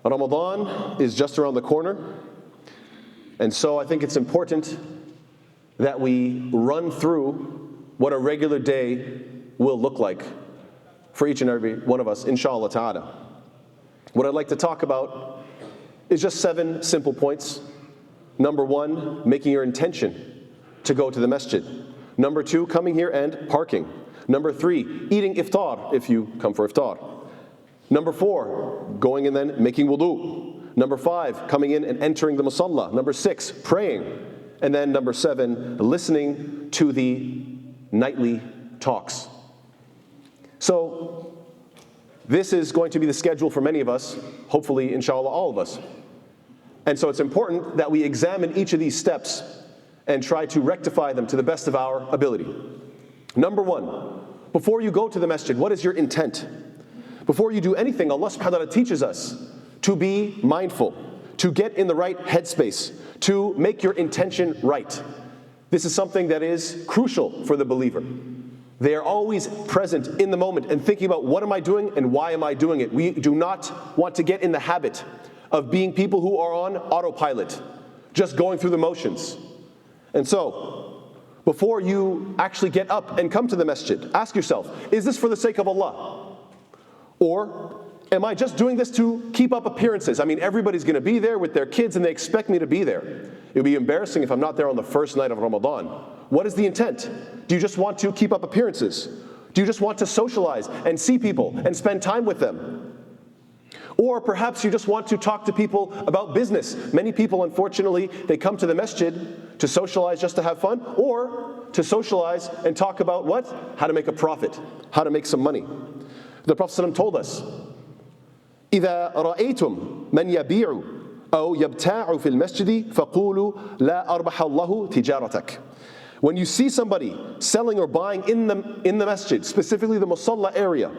Ramadan is just around the corner, and so I think it's important that we run through what a regular day will look like for each and every one of us, inshallah ta'ala. What I'd like to talk about is just 7 simple points. Number 1, making your intention to go to the masjid. Number 2, coming here and parking. Number 3, eating iftar if you come for iftar. Number 4, going and then making wudu. Number 5, coming in and entering the musalla. Number 6, praying. And then number 7, listening to the nightly talks. So this is going to be the schedule for many of us, hopefully, inshallah, all of us. And so it's important that we examine each of these steps and try to rectify them to the best of our ability. Number 1, before you go to the masjid, what is your intent? Before you do anything, Allah subhanahu wa ta'ala teaches us to be mindful, to get in the right headspace, to make your intention right. This is something that is crucial for the believer. They are always present in the moment and thinking about what am I doing and why am I doing it. We do not want to get in the habit of being people who are on autopilot, just going through the motions. And so, before you actually get up and come to the masjid, ask yourself, is this for the sake of Allah? Or am I just doing this to keep up appearances? I mean, everybody's going to be there with their kids and they expect me to be there. It would be embarrassing if I'm not there on the first night of Ramadan. What is the intent? Do you just want to keep up appearances? Do you just want to socialize and see people and spend time with them? Or perhaps you just want to talk to people about business. Many people, unfortunately, they come to the masjid to socialize just to have fun, or to socialize and talk about what? How to make a profit, how to make some money. The Prophet ﷺ told us, إِذَا رَأَيْتُمْ مَنْ يَبِيعُ أَوْ يَبْتَاعُ فِي الْمَسْجِدِ فَقُولُوا لَا أَرْبَحَ اللَّهُ تِجَارَتَكَ. When you see somebody selling or buying in the masjid, specifically the musalla area,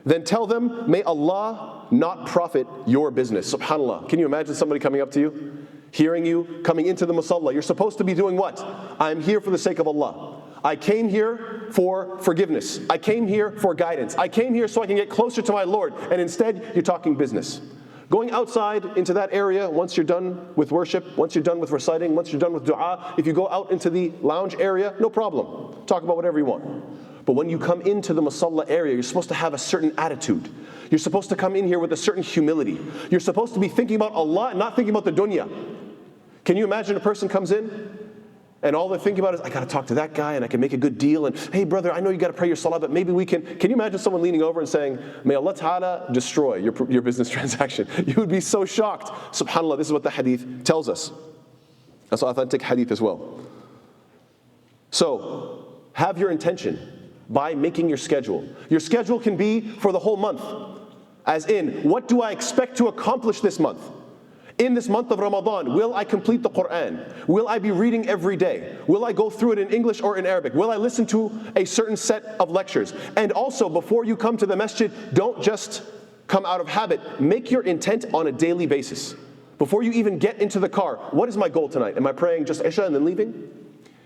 then tell them, may Allah not profit your business. SubhanAllah. Can you imagine somebody coming up to you, hearing you, coming into the musalla? You're supposed to be doing what? I'm here for the sake of Allah. I came here for forgiveness. I came here for guidance. I came here so I can get closer to my Lord. And instead, you're talking business. Going outside into that area, once you're done with worship, once you're done with reciting, once you're done with dua, if you go out into the lounge area, no problem. Talk about whatever you want. But when you come into the musalla area, you're supposed to have a certain attitude. You're supposed to come in here with a certain humility. You're supposed to be thinking about Allah and not thinking about the dunya. Can you imagine a person comes in and all they're thinking about is, I got to talk to that guy and I can make a good deal. And hey brother, I know you got to pray your salah, but maybe we can you imagine someone leaning over and saying, may Allah Ta'ala destroy your business transaction? You would be so shocked. SubhanAllah, this is what the hadith tells us. That's an authentic hadith as well. So, have your intention by making your schedule. Your schedule can be for the whole month. As in, what do I expect to accomplish this month? In this month of Ramadan, will I complete the Quran? Will I be reading every day? Will I go through it in English or in Arabic? Will I listen to a certain set of lectures? And also, before you come to the masjid, don't just come out of habit. Make your intent on a daily basis. Before you even get into the car, what is my goal tonight? Am I praying just Isha and then leaving?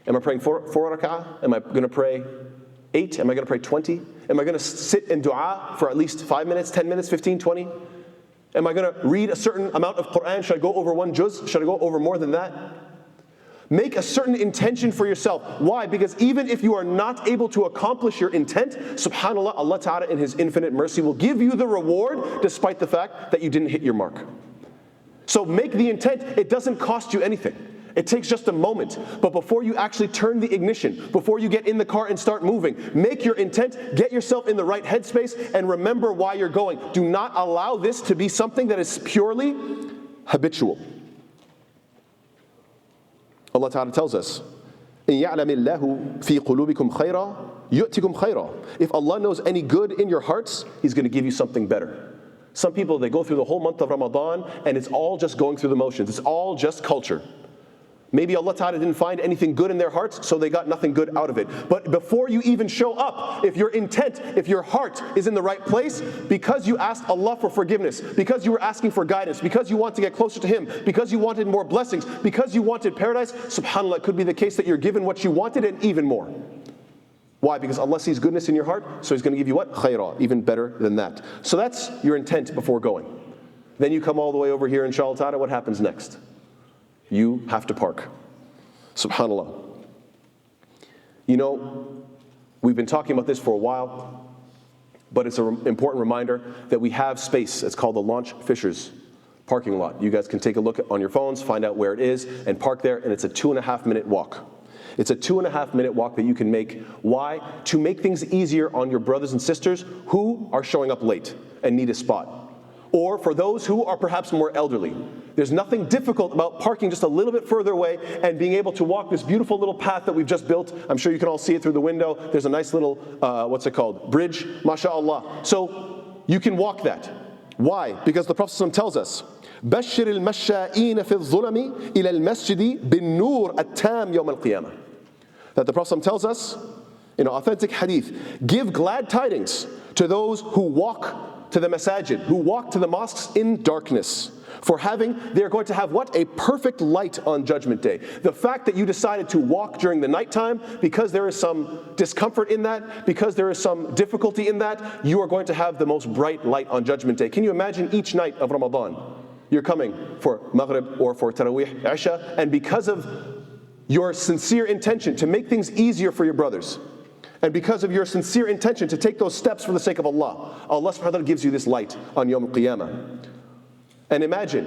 Am I praying 4 rak'ah? Am I going to pray 8? Am I going to pray 20? Am I going to sit in dua for at least 5 minutes, 10 minutes, 15, 20? Am I going to read a certain amount of Quran? Should I go over 1 juz? Should I go over more than that? Make a certain intention for yourself. Why? Because even if you are not able to accomplish your intent, subhanAllah, Allah Ta'ala in His infinite mercy will give you the reward despite the fact that you didn't hit your mark. So make the intent. It doesn't cost you anything. It takes just a moment. But before you actually turn the ignition, before you get in the car and start moving, make your intent, get yourself in the right headspace, and remember why you're going. Do not allow this to be something that is purely habitual. Allah Ta'ala tells us, إِن يَعْلَمِ اللَّهُ فِي قُلُوبِكُمْ خَيْرًا يُؤْتِكُمْ خَيْرًا. If Allah knows any good in your hearts, He's going to give you something better. Some people, they go through the whole month of Ramadan, and it's all just going through the motions. It's all just culture. Maybe Allah Ta'ala didn't find anything good in their hearts, so they got nothing good out of it. But before you even show up, if your intent, if your heart is in the right place, because you asked Allah for forgiveness, because you were asking for guidance, because you want to get closer to Him, because you wanted more blessings, because you wanted paradise, subhanAllah, it could be the case that you're given what you wanted and even more. Why? Because Allah sees goodness in your heart, so He's going to give you what? Khairah, even better than that. So that's your intent before going. Then you come all the way over here, inshallah ta'ala, what happens next? You have to park. SubhanAllah. You know, we've been talking about this for a while, but it's an important reminder that we have space. It's called the Launch Fishers parking lot. You guys can take a look on your phones, find out where it is, and park there, and it's a 2.5-minute walk. It's a 2.5-minute walk that you can make. Why? To make things easier on your brothers and sisters who are showing up late and need a spot. Or for those who are perhaps more elderly. There's nothing difficult about parking just a little bit further away and being able to walk this beautiful little path that we've just built. I'm sure you can all see it through the window. There's a nice little, bridge, mashallah. So you can walk that. Why? Because the Prophet ﷺ tells us, بَشِّرِ الْمَشَّائِينَ فِي الظُّلَمِ إِلَى الْمَسْجِدِ بِالنُّورِ التَّامِ يَوْمَ الْقِيَامَةِ. That the Prophet ﷺ tells us in an authentic hadith, give glad tidings to those who walk to the masajid, who walk to the mosques in darkness. They're going to have what? A perfect light on Judgment Day. The fact that you decided to walk during the nighttime, because there is some discomfort in that, because there is some difficulty in that, you are going to have the most bright light on Judgment Day. Can you imagine each night of Ramadan? You're coming for Maghrib or for Taraweeh, Isha, and because of your sincere intention to make things easier for your brothers, and because of your sincere intention to take those steps for the sake of Allah, Allah subhanahu wa ta'ala gives you this light on Yawm al-Qiyamah. And imagine,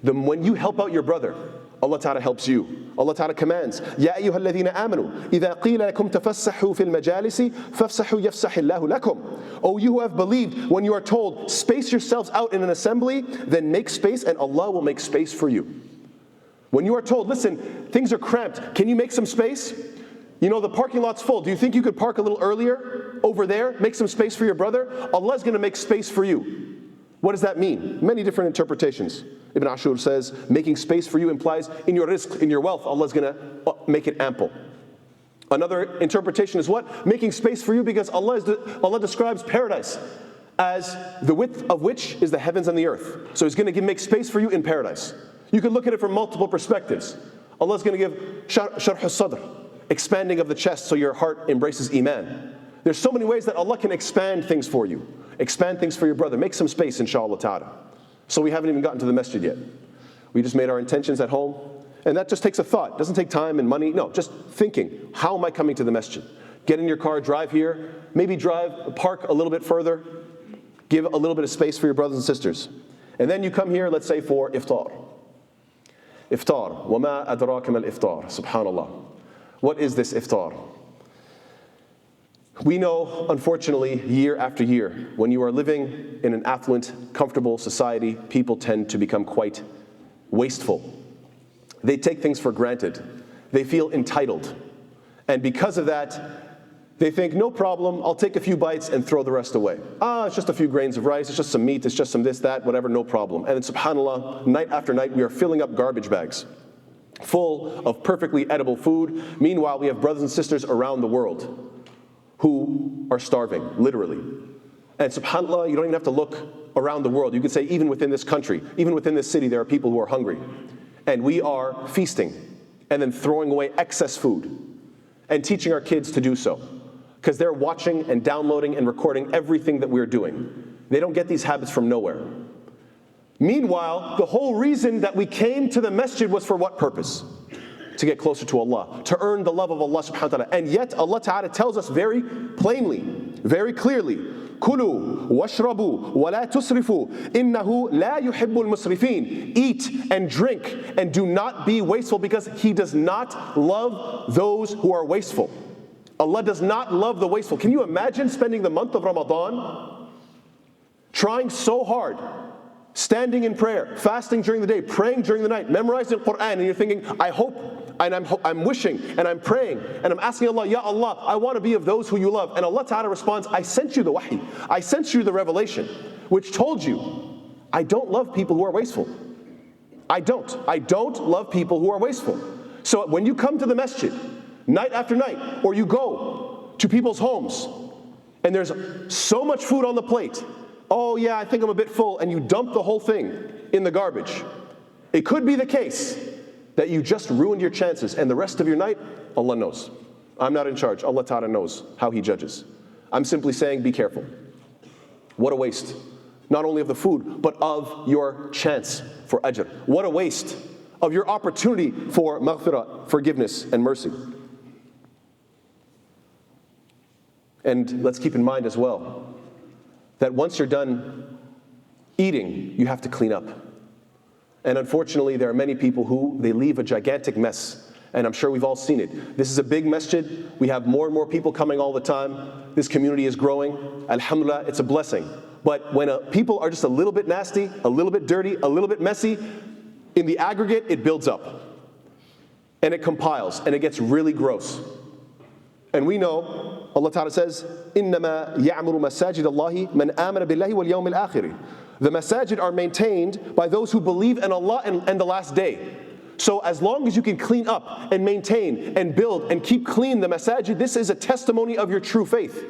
when you help out your brother, Allah Ta'ala helps you. Allah Ta'ala commands, يَا أَيُّهَا الَّذِينَ آمَنُوا إِذَا قِيلَ لَكُمْ تَفَسَّحُوا فِي الْمَجَالِسِ فَافْسَحُوا يَفْسَحِ اللَّهُ لَكُمْ. O you who have believed, when you are told, space yourselves out in an assembly, then make space and Allah will make space for you. When you are told, listen, things are cramped, can you make some space? You know, the parking lot's full. Do you think you could park a little earlier over there? Make some space for your brother? Allah's going to make space for you. What does that mean? Many different interpretations. Ibn Ashur says, making space for you implies in your rizq, in your wealth, Allah's going to make it ample. Another interpretation is what? Making space for you because Allah describes paradise as the width of which is the heavens and the earth. So He's going to make space for you in paradise. You can look at it from multiple perspectives. Allah's going to give sharh al-sadr, expanding of the chest so your heart embraces iman. There's so many ways that Allah can expand things for you. Expand things for your brother. Make some space, inshallah ta'ala. So we haven't even gotten to the masjid yet. We just made our intentions at home. And that just takes a thought. It doesn't take time and money. No, just thinking, how am I coming to the masjid? Get in your car, drive here. Maybe park a little bit further. Give a little bit of space for your brothers and sisters. And then you come here, let's say, for iftar. Iftar. وَمَا أَدْرَاكَ مَا الْإِفْطَارِ. Subhanallah. What is this iftar? We know, unfortunately, year after year, when you are living in an affluent, comfortable society, people tend to become quite wasteful. They take things for granted. They feel entitled. And because of that, they think, no problem, I'll take a few bites and throw the rest away. It's just a few grains of rice, it's just some meat, it's just some this, that, whatever, no problem. And then subhanAllah, night after night, we are filling up garbage bags full of perfectly edible food. Meanwhile, we have brothers and sisters around the world who are starving, literally. And subhanAllah, you don't even have to look around the world. You could say even within this country, even within this city, there are people who are hungry. And we are feasting and then throwing away excess food and teaching our kids to do so. Because they're watching and downloading and recording everything that we're doing. They don't get these habits from nowhere. Meanwhile, the whole reason that we came to the masjid was for what purpose? To get closer to Allah, to earn the love of Allah subhanahu wa ta'ala. And yet Allah ta'ala tells us very plainly, very clearly, كُلُوا وَاشْرَبُوا وَلَا تُسْرِفُوا إِنَّهُ لَا يُحِبُّ الْمُسْرِفِينَ. Eat and drink and do not be wasteful, because He does not love those who are wasteful. Allah does not love the wasteful. Can you imagine spending the month of Ramadan trying so hard, standing in prayer, fasting during the day, praying during the night, memorizing the Quran, and you're thinking, I hope, and I'm wishing, and I'm praying, and I'm asking Allah, Ya Allah, I want to be of those who you love. And Allah Ta'ala responds, I sent you the wahi, I sent you the revelation, which told you, I don't love people who are wasteful. I don't love people who are wasteful. So when you come to the masjid, night after night, or you go to people's homes, and there's so much food on the plate, oh yeah, I think I'm a bit full, and you dump the whole thing in the garbage. It could be the case that you just ruined your chances, and the rest of your night, Allah knows. I'm not in charge. Allah Ta'ala knows how He judges. I'm simply saying, be careful. What a waste. not only of the food, but of your chance for ajr. What a waste of your opportunity for maghfirah, forgiveness and mercy. And let's keep in mind as well that once you're done eating, you have to clean up. And unfortunately, there are many people who they leave a gigantic mess. And I'm sure we've all seen it. This is a big masjid. We have more and more people coming all the time. This community is growing. Alhamdulillah, it's a blessing. But when people are just a little bit nasty, a little bit dirty, a little bit messy, in the aggregate, it builds up. And it compiles, and it gets really gross. And we know, Allah Ta'ala says, إِنَّمَا يَعْمُرُ مَسَاجِدَ اللَّهِ مَنْ آمَنَ بِاللَّهِ وَالْيَوْمِ الْآخِرِ. The masajid are maintained by those who believe in Allah and the last day. So as long as you can clean up and maintain and build and keep clean the masajid, this is a testimony of your true faith.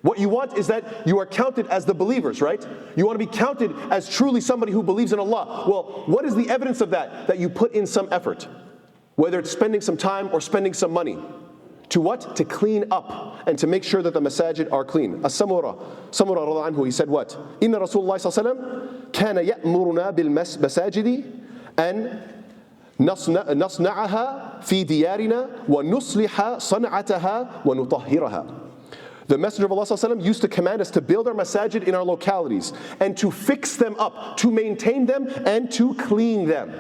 What you want is that you are counted as the believers, right? You want to be counted as truly somebody who believes in Allah. Well, what is the evidence of that? That you put in some effort, whether it's spending some time or spending some money. To what? To clean up and to make sure that the masajid are clean. As-Samura radhiallahu anhu, he said what? Inna Rasulullah sallallahu alaihi wasallam kana ya'muruna bil masajidi an نصنعها في ديارنا ونصلح صنعتها ونطهرها. The Messenger of Allah sallallahu alaihi wasallam used to command us to build our masajid in our localities and to fix them up, to maintain them and to clean them.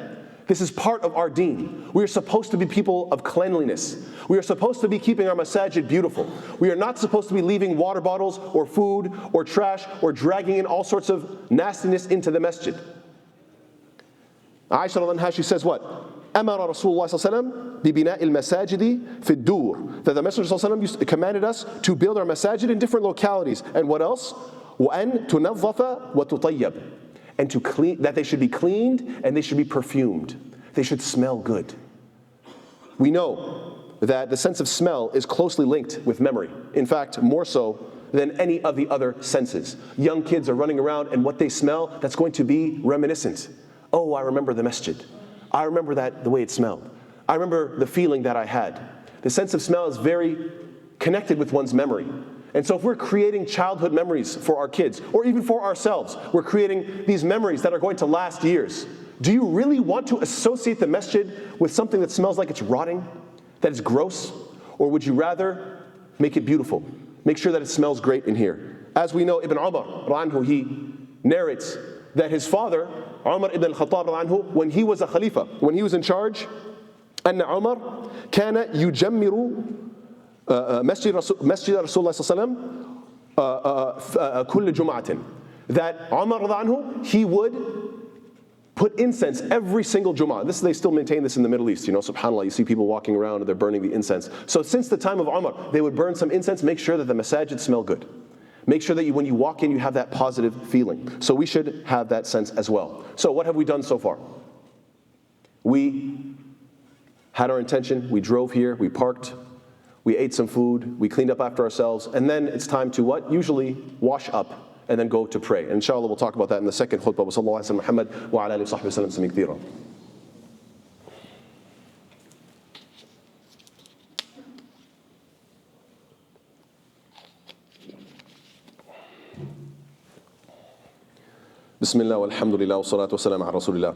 This is part of our deen. We are supposed to be people of cleanliness. We are supposed to be keeping our masajid beautiful. We are not supposed to be leaving water bottles or food or trash or dragging in all sorts of nastiness into the masjid. Aisha radhiallahu anha, she says what? Amara Rasulullah sallallahu alaihi wasallam bibina al-masajidi fi ad-dur. That the Messenger sallallahu alaihi wasallam commanded us to build our masajid in different localities. And what else? وَأَن تُنَظَّفَ وَتُطَيَّبْ. And to clean, that they should be cleaned and they should be perfumed. They should smell good. We know that the sense of smell is closely linked with memory. In fact, more so than any of the other senses. Young kids are running around and what they smell, that's going to be reminiscent. Oh, I remember the masjid. I remember the way it smelled. I remember the feeling that I had. The sense of smell is very connected with one's memory. And so if we're creating childhood memories for our kids, or even for ourselves, we're creating these memories that are going to last years. Do you really want to associate the masjid with something that smells like it's rotting, that is gross? Or would you rather make it beautiful? Make sure that it smells great in here. As we know, Ibn Umar, anhu, he narrates that his father, Umar ibn al-Khattab anhu, when he was a khalifa, when he was in charge, أن عمر كان يجمر مسجد رسول الله صلى الله عليه وسلم كل جمعة. That Umar anhu, he would put incense every single Jum'ah. They still maintain this in the Middle East. You know, subhanAllah, you see people walking around and they're burning the incense. So since the time of Umar, they would burn some incense, make sure that the masajid smell good. Make sure that when you walk in, you have that positive feeling. So we should have that sense as well. So what have we done so far? We had our intention, we drove here, we parked, we ate some food, we cleaned up after ourselves, and then it's time to what? Usually wash up and then go to pray. And inshallah we'll talk about that in the second khutbah. Wa sallallahu alayhi wa Muhammad wa ala alihi wa sahbihi wa sallam kathira. Bismillah walhamdulillah wa salatu wa salam ala rasulillah.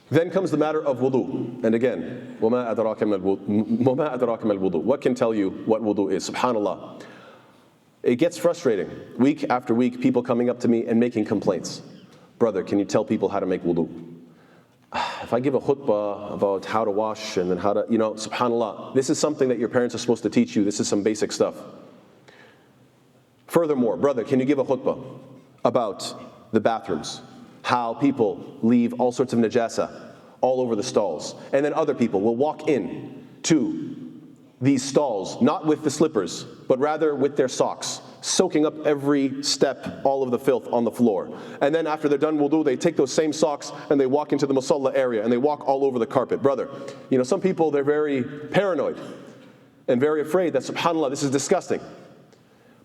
Then comes the matter of wudu. And again, وَمَا أَدْرَاكَ مَا الْوُضُوء. What can tell you what wudu is? SubhanAllah. It gets frustrating. Week after week, people coming up to me and making complaints. Brother, can you tell people how to make wudu? If I give a khutbah about how to wash and then how to, SubhanAllah, this is something that your parents are supposed to teach you. This is some basic stuff. Furthermore, brother, can you give a khutbah about the bathrooms? How people leave all sorts of najasa all over the stalls. And then other people will walk in to these stalls, not with the slippers, but rather with their socks, soaking up every step, all of the filth on the floor. And then after they're done wudu, they take those same socks and they walk into the musalla area and they walk all over the carpet. Brother, some people, they're very paranoid and very afraid that, subhanAllah, this is disgusting.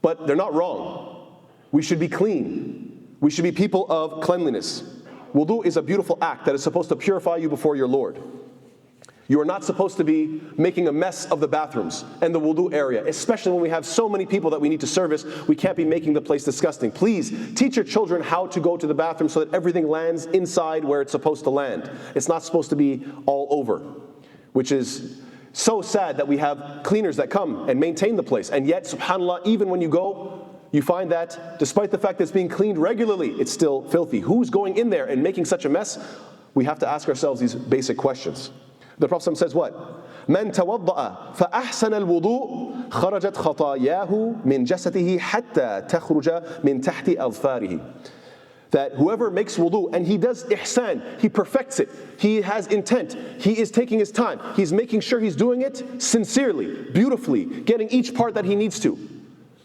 But they're not wrong. We should be clean. We should be people of cleanliness. Wudu is a beautiful act that is supposed to purify you before your Lord. You are not supposed to be making a mess of the bathrooms and the wudu area, especially when we have so many people that we need to service. We can't be making the place disgusting. Please teach your children how to go to the bathroom so that everything lands inside where it's supposed to land. It's not supposed to be all over, which is so sad that we have cleaners that come and maintain the place. And yet, subhanAllah, even when you go, you find that despite the fact that it's being cleaned regularly, it's still filthy. Who's going in there and making such a mess? We have to ask ourselves these basic questions. The Prophet says what? مَنْ تَوَضَّأَ فَأَحْسَنَ الْوُضُوء خَرَجَتْ خَطَايَاهُ مِنْ جَسَدِهِ حَتَّى تَخْرُجَ مِنْ تَحْتِ أَظْفَارِهِ. That whoever makes wudu and he does ihsan, he perfects it, he has intent, he is taking his time, he's making sure he's doing it sincerely, beautifully, getting each part that he needs to.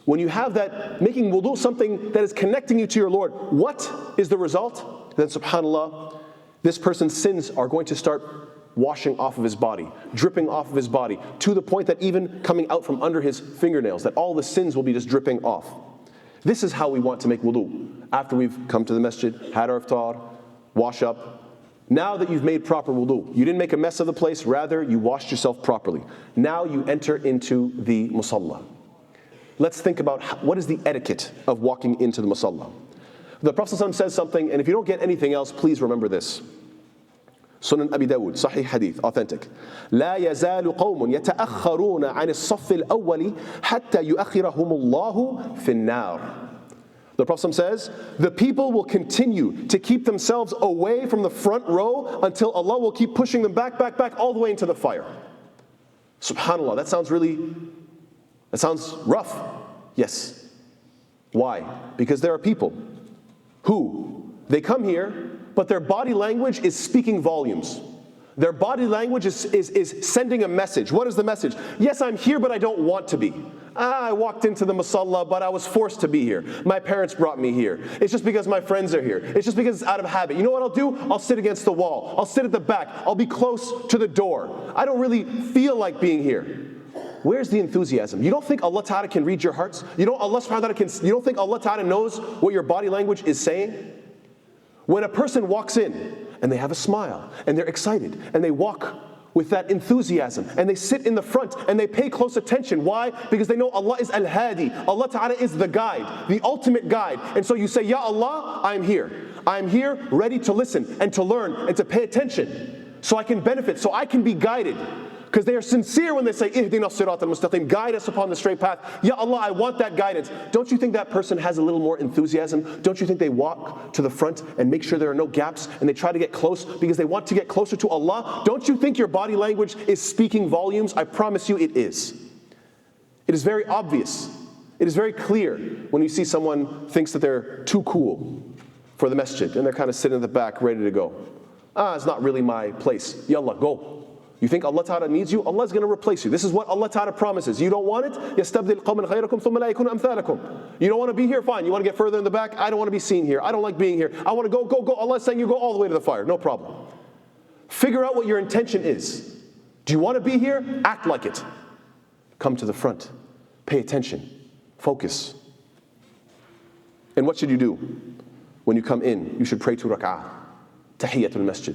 When you have that, making wudu something that is connecting you to your Lord, what is the result? Then subhanAllah, this person's sins are going to start washing off of his body, dripping off of his body, to the point that even coming out from under his fingernails, that all the sins will be just dripping off. This is how we want to make wudu. After we've come to the masjid, had our iftar, wash up. Now that you've made proper wudu, you didn't make a mess of the place, rather you washed yourself properly. Now you enter into the musalla. Let's think about what is the etiquette of walking into the musalla. The Prophet ﷺ says something, and if you don't get anything else, please remember this. Sunan Abi Dawud, Sahih Hadith, authentic. لا يزال قوم يتأخرون عن الصف الأول حتى يؤخرهم الله في النار. The Prophet says, the people will continue to keep themselves away from the front row until Allah will keep pushing them back, all the way into the fire. Subhanallah, that sounds rough. Yes. Why? Because there are people who, they come here, but their body language is speaking volumes. Their body language is sending a message. What is the message? Yes, I'm here, but I don't want to be. I walked into the musalla, but I was forced to be here. My parents brought me here. It's just because my friends are here. It's just because it's out of habit. You know what I'll do? I'll sit against the wall. I'll sit at the back. I'll be close to the door. I don't really feel like being here. Where's the enthusiasm? You don't think Allah Ta'ala can read your hearts? You don't think Allah Ta'ala knows what your body language is saying? When a person walks in and they have a smile and they're excited and they walk with that enthusiasm and they sit in the front and they pay close attention. Why? Because they know Allah is Al-Hadi. Allah Ta'ala is the guide, the ultimate guide. And so you say, Ya Allah, I'm here. I'm here ready to listen and to learn and to pay attention so I can benefit, so I can be guided. Because they are sincere when they say, Ihdina sirat al-mustaqim, guide us upon the straight path. Ya Allah, I want that guidance. Don't you think that person has a little more enthusiasm? Don't you think they walk to the front and make sure there are no gaps and they try to get close because they want to get closer to Allah? Don't you think your body language is speaking volumes? I promise you it is. It is very obvious. It is very clear when you see someone thinks that they're too cool for the masjid and they're kind of sitting in the back ready to go. It's not really my place. Yallah, go. You think Allah Ta'ala needs you? Allah is going to replace you. This is what Allah Ta'ala promises. You don't want it? يَسْتَبْدِلْ قَوْمًا غَيْرَكُمْ ثُمَّ لَا يَكُونُ أَمْثَالَكُمْ. You don't want to be here? Fine. You want to get further in the back? I don't want to be seen here. I don't like being here. I want to go. Allah is saying you go all the way to the fire. No problem. Figure out what your intention is. Do you want to be here? Act like it. Come to the front. Pay attention. Focus. And what should you do? When you come in, you should pray 2 rak'ah. Tahiyyatul masjid.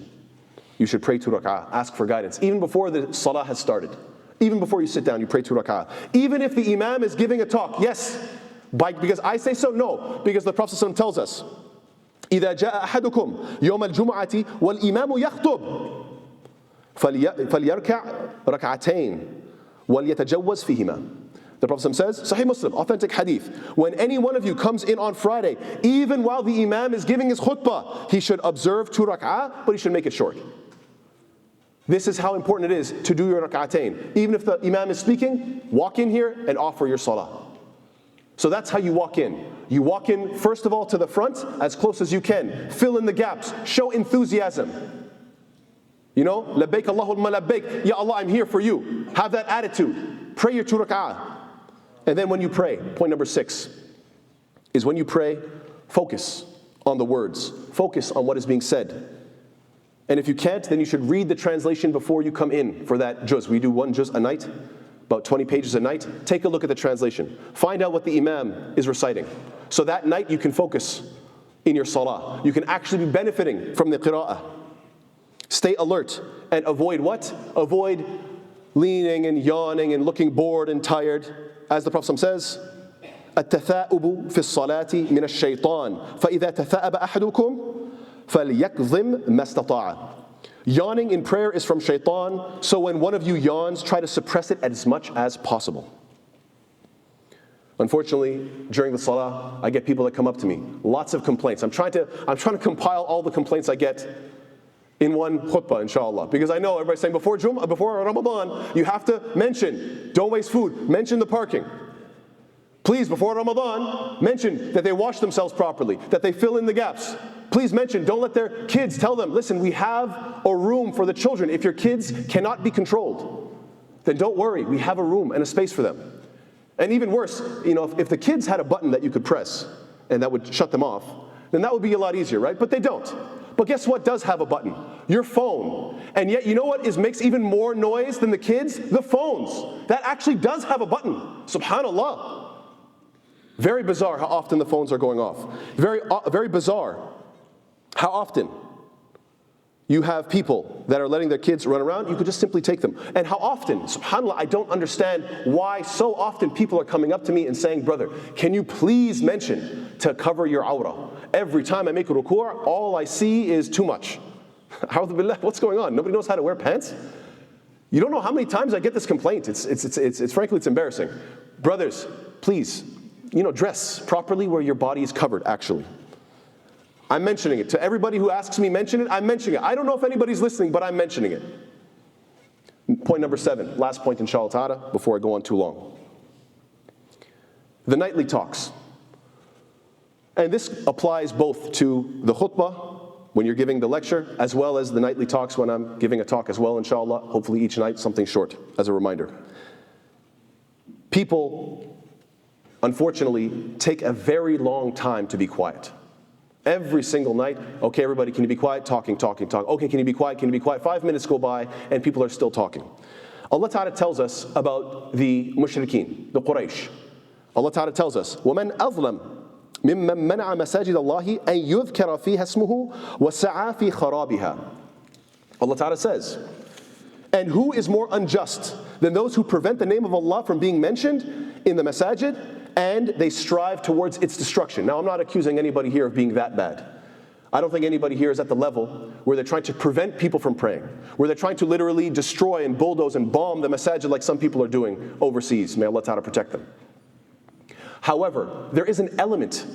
You should pray 2 rak'ah, ask for guidance. Even before the salah has started. Even before you sit down, you pray 2 rak'ah. Even if the imam is giving a talk, yes. Because I say so? No. Because the Prophet ﷺ tells us, إِذَا جَاءَ أَحَدُكُمْ يَوْمَ الْجُمْعَةِ وَالْإِمَامُ يَخْطُبُ فَلْيَرْكَعْ رَكْعَتَيْنِ وَلْيَتَجَوَّزْ فِيهِمَا. The Prophet says, Sahih Muslim, authentic hadith, when any one of you comes in on Friday, even while the imam is giving his khutbah, he should observe 2 rak'ah, but he should make it short. This is how important it is to do your rak'atain. Even if the imam is speaking, walk in here and offer your salah. So that's how you walk in. You walk in, first of all, to the front, as close as you can. Fill in the gaps. Show enthusiasm. You know, labbaik Allahumma labbaik. Ya Allah, I'm here for you. Have that attitude. Pray your 2 rak'ah. And then when you pray, point number 6, is when you pray, focus on the words. Focus on what is being said. And if you can't, then you should read the translation before you come in for that juz. We do 1 juz a night, about 20 pages a night. Take a look at the translation. Find out what the imam is reciting. So that night you can focus in your salah. You can actually be benefiting from the qira'ah. Stay alert and avoid what? Avoid leaning and yawning and looking bored and tired. As the Prophet says, التثاؤب في الصلاة من الشيطان فإذا تثاءب أحدكم فليكظم ما استطاع. Yawning in prayer is from shaitan, so when one of you yawns, try to suppress it as much as possible. Unfortunately, during the salah, I get people that come up to me, lots of complaints. I'm trying to compile all the complaints I get in one khutbah, inshallah. Because I know everybody's saying before Ramadan, you have to mention, don't waste food, mention the parking. Please, before Ramadan, mention that they wash themselves properly, that they fill in the gaps. Please mention, don't let their kids, tell them, listen, we have a room for the children. If your kids cannot be controlled, then don't worry, we have a room and a space for them. And even worse, if the kids had a button that you could press and that would shut them off, then that would be a lot easier, right? But they don't. But guess what does have a button? Your phone. And yet, you know what makes even more noise than the kids? The phones. That actually does have a button. Subhanallah. Very bizarre how often the phones are going off. Very bizarre how often you have people that are letting their kids run around. You could just simply take them. And how often, subhanAllah, I don't understand why so often people are coming up to me and saying, brother, can you please mention to cover your awrah? Every time I make a ruku', all I see is too much. A'udhu billah, what's going on? Nobody knows how to wear pants? You don't know how many times I get this complaint. It's frankly, it's embarrassing. Brothers, please, dress properly where your body is covered, actually. I'm mentioning it. To everybody who asks me mention it, I'm mentioning it. I don't know if anybody's listening, but I'm mentioning it. Point number 7, last point inshallah ta'ala, before I go on too long. The nightly talks. And this applies both to the khutbah, when you're giving the lecture, as well as the nightly talks when I'm giving a talk as well, inshallah. Hopefully each night, something short, as a reminder. People, unfortunately, take a very long time to be quiet. Every single night, okay, everybody, can you be quiet? Talking. Okay, can you be quiet? 5 minutes go by, and people are still talking. Allah Ta'ala tells us about the mushrikeen, the Quraysh. Allah Ta'ala tells us, وَمَنْ أَظْلَمْ مِمَّنْ مَنَعَ مَسَاجِدَ اللَّهِ أَنْ يُذْكَرَ فِيهَا اسْمُهُ وَسَعَى فِي خَرَابِهَا. Allah Ta'ala says, and who is more unjust than those who prevent the name of Allah from being mentioned in the masajid, and they strive towards its destruction. Now, I'm not accusing anybody here of being that bad. I don't think anybody here is at the level where they're trying to prevent people from praying, where they're trying to literally destroy and bulldoze and bomb the masajid like some people are doing overseas. May Allah Ta'ala protect them. However, there is an element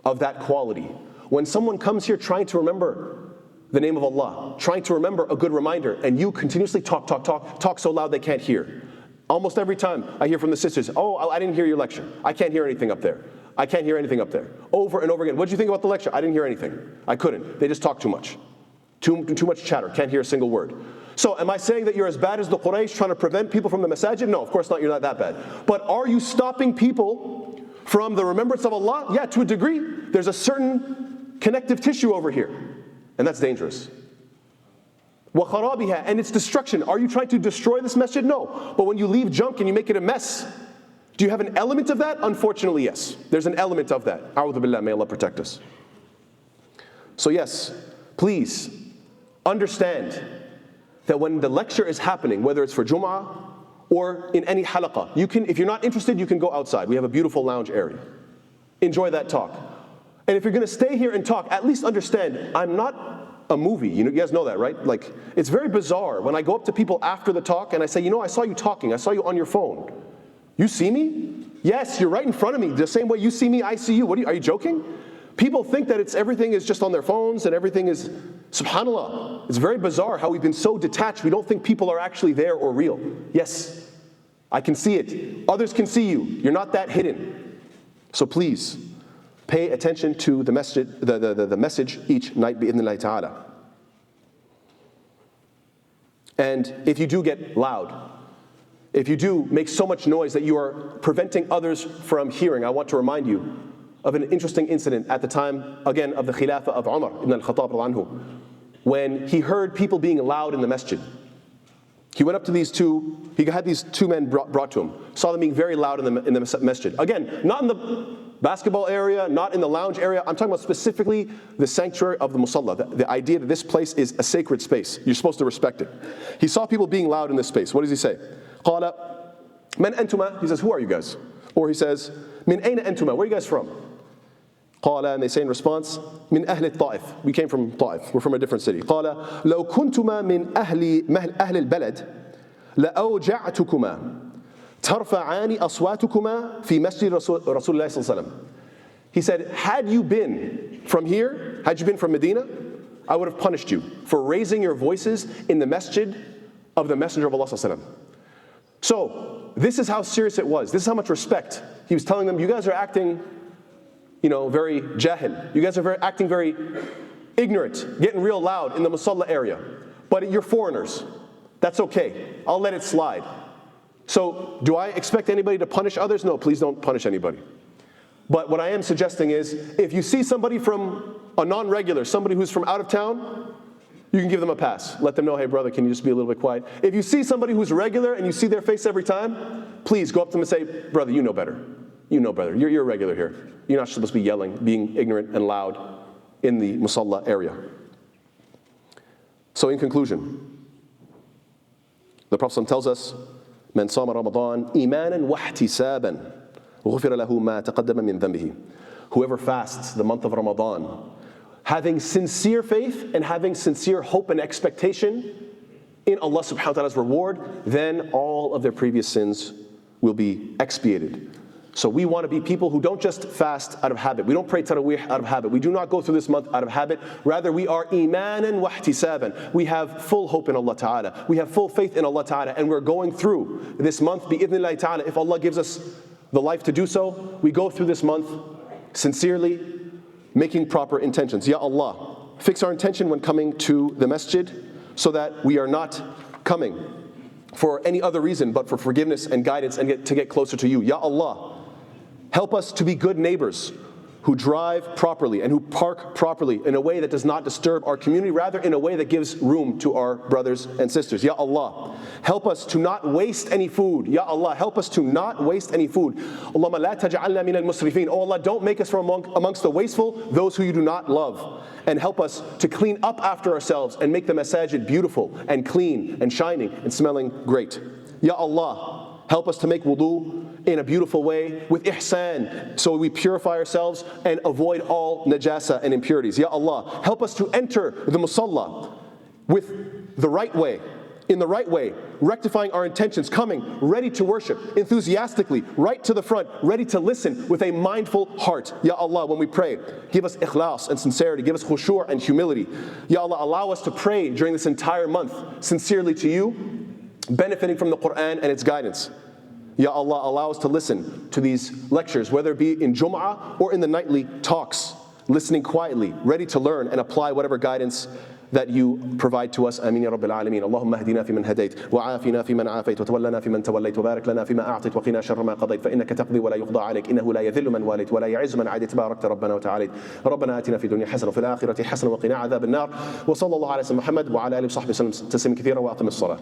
of that quality. When someone comes here trying to remember the name of Allah, trying to remember a good reminder, and you continuously talk so loud they can't hear. Almost every time I hear from the sisters, oh, I didn't hear your lecture. I can't hear anything up there. I can't hear anything up there. Over and over again. What did you think about the lecture? I didn't hear anything. I couldn't. They just talk too much. Too much chatter. Can't hear a single word. So am I saying that you're as bad as the Quraysh trying to prevent people from the masajid? No, of course not. You're not that bad. But are you stopping people from the remembrance of Allah? Yeah, to a degree. There's a certain connective tissue over here. And that's dangerous. وَخَرَابِهَا, and its destruction. Are you trying to destroy this masjid? No. But when you leave junk and you make it a mess, do you have an element of that? Unfortunately, yes. There's an element of that. A'udhu billah, may Allah protect us. So yes, please understand that when the lecture is happening, whether it's for Jum'ah or in any halaqah, if you're not interested, you can go outside. We have a beautiful lounge area. Enjoy that talk. And if you're going to stay here and talk, at least understand, I'm not a movie. You guys know that, right? Like, it's very bizarre when I go up to people after the talk and I say, I saw you talking. I saw you on your phone. You see me? Yes, you're right in front of me. The same way you see me, I see you. Are you joking? People think that everything is just on their phones and everything is, subhanAllah. It's very bizarre how we've been so detached. We don't think people are actually there or real. Yes, I can see it. Others can see you. You're not that hidden. So please, pay attention to the message each night bi'idhnillahi ta'ala. And if you do get loud, if you do make so much noise that you are preventing others from hearing, I want to remind you of an interesting incident at the time, again, of the Khilafah of Umar ibn al-Khattab anhu, when he heard people being loud in the masjid. He went up to he had these two men brought to him, saw them being very loud in the masjid. Again, not in the basketball area, not in the lounge area. I'm talking about specifically the sanctuary of the musalla, the idea that this place is a sacred space. You're supposed to respect it. He saw people being loud in this space. What does he say? قال من أنتما? He says, who are you guys? Or he says, من أين أنتما? Where are you guys from? قال, and they say in response, من أهل الطائف. We came from Ta'if. We're from a different city. قال لو كنتما من أهل البلد لأوجعتكما ترفعان أصواتكما في مسجد رسول الله صلى الله عليه وسلم. He said, had you been from here, had you been from Medina, I would have punished you for raising your voices in the masjid of the Messenger of Allah صلى الله عليه وسلم. So, this is how serious it was. This is how much respect. He was telling them, you guys are acting, very jahil. You guys are acting very ignorant, getting real loud in the musalla area. But you're foreigners. That's okay. I'll let it slide. So, do I expect anybody to punish others? No, please don't punish anybody. But what I am suggesting is, if you see somebody from a non-regular, somebody who's from out of town, you can give them a pass. Let them know, hey brother, can you just be a little bit quiet? If you see somebody who's regular and you see their face every time, please go up to them and say, brother, you know better. You know better. You're a regular here. You're not supposed to be yelling, being ignorant and loud in the musalla area. So in conclusion, the Prophet tells us, من صام رمضان إيمانا واحتسابا غفر له ما تقدم من ذنبه. Whoever fasts the month of Ramadan, having sincere faith and having sincere hope and expectation in Allah subhanahu wa ta'ala's reward, then all of their previous sins will be expiated. So we want to be people who don't just fast out of habit. We don't pray Taraweeh out of habit. We do not go through this month out of habit. Rather, we are imanan wa ihtisaban. We have full hope in Allah Ta'ala. We have full faith in Allah Ta'ala. And we're going through this month, bi-idhnillahi ta'ala. If Allah gives us the life to do so, we go through this month sincerely, making proper intentions. Ya Allah, fix our intention when coming to the masjid so that we are not coming for any other reason but for forgiveness and guidance and to get closer to you. Ya Allah, help us to be good neighbors who drive properly and who park properly in a way that does not disturb our community, rather in a way that gives room to our brothers and sisters. Ya Allah, help us to not waste any food. Ya Allah, help us to not waste any food. Allahumma la taj'alna min al-musrifin. Oh Allah, don't make us from amongst the wasteful, those who you do not love. And help us to clean up after ourselves and make the masajid beautiful and clean and shining and smelling great. Ya Allah, help us to make wudu in a beautiful way with ihsan, so we purify ourselves and avoid all najasa and impurities. Ya Allah, help us to enter the musalla with the right way, in the right way, rectifying our intentions, coming ready to worship, enthusiastically, right to the front, ready to listen with a mindful heart. Ya Allah, when we pray, give us ikhlas and sincerity, give us khushu' and humility. Ya Allah, allow us to pray during this entire month sincerely to you, benefiting from the Quran and its guidance. Ya Allah, allow us to listen to these lectures, whether it be in Jum'ah or in the nightly talks, listening quietly, ready to learn and apply whatever guidance that you provide to us. Ameen ya Rabbil Alameen. Allahumma hadina fi man hadayt, wa aafina fi man aafayt, wa tawallana fi man tawallayt, wa barik lana fi ma a'tayt, wa qina sharra ma qadayt, fa innaka taqdi wa la yuqda alayk, innahu la yadhillu man walayt, wa la ya'izzu man 'adayt, barakta rabbana wa ta'alayt. Rabbana atina fi dunya hasana wa fil akhirati hasana wa qina 'adhab an-nar. Wa sallallahu ala sayyidina Muhammad wa ala alihi wa sahbihi sallam tasliman kathira wa aqim as-salah.